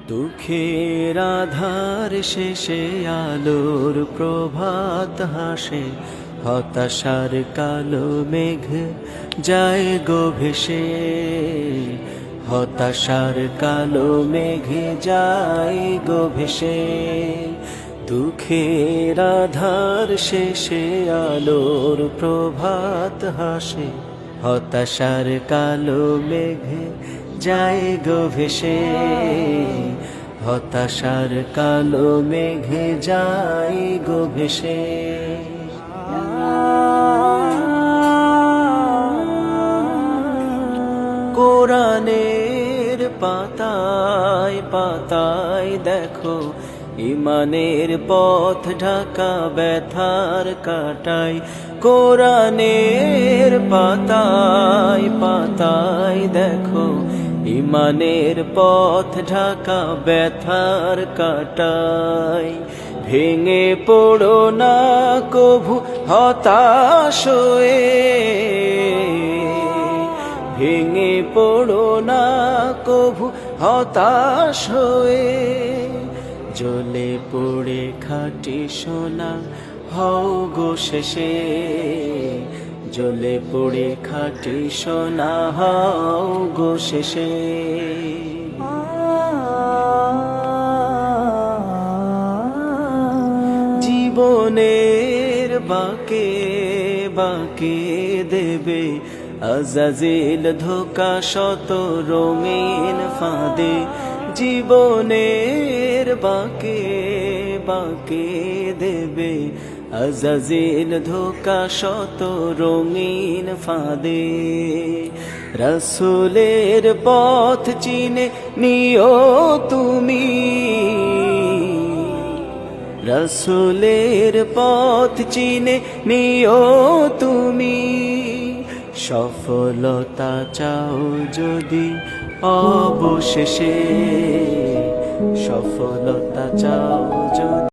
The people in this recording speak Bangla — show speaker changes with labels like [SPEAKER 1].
[SPEAKER 1] দুঃখের আধার শেষে আলোর প্রভাত হাসে, হতাশার কালো মেঘ যায় গো ভেসে। হতাশার কালো মেঘে যায় গো ভেসে। দুঃখের আধার শেষে আলোর প্রভাত হাসে, হতাশার কালো মেঘে যায় গো ভেসে। হতাশার কালো মেঘে যায় গো ভেসে। কোরআনের পাতায় পাতায় দেখো, ইমানের পথ ঢাকা ব্যথার কাটাই। কোরআনের পাতায় পাতায় দেখো, ইমানের পথ ঢাকা ব্যথার কাটাই। ভেঙে পড়ো না কভু হতাশ হয়ে, ভেঙে পড়ো না কভু হতাশ হয়ে। জ্বলে পড়ে খাঁটি সোনা হও গো শেষে, জ্বলে পড়ে খাঁটি সোনা হও গো শেষে। জীবনের বাঁকে বাঁকে দেবে আজাজিল ধোকা শত রঙিন ফাঁদে। জীবনের বাঁকে বাঁকে দেবে আজাজিল ধোকা শত রঙিন ফাঁদে। রাসূলের পথ চিনে নিও তুমি, রাসূলের পথ চিনে নিও তুমি। সফলতা চাও যদি অবশেষে, সফলতা চাও যদি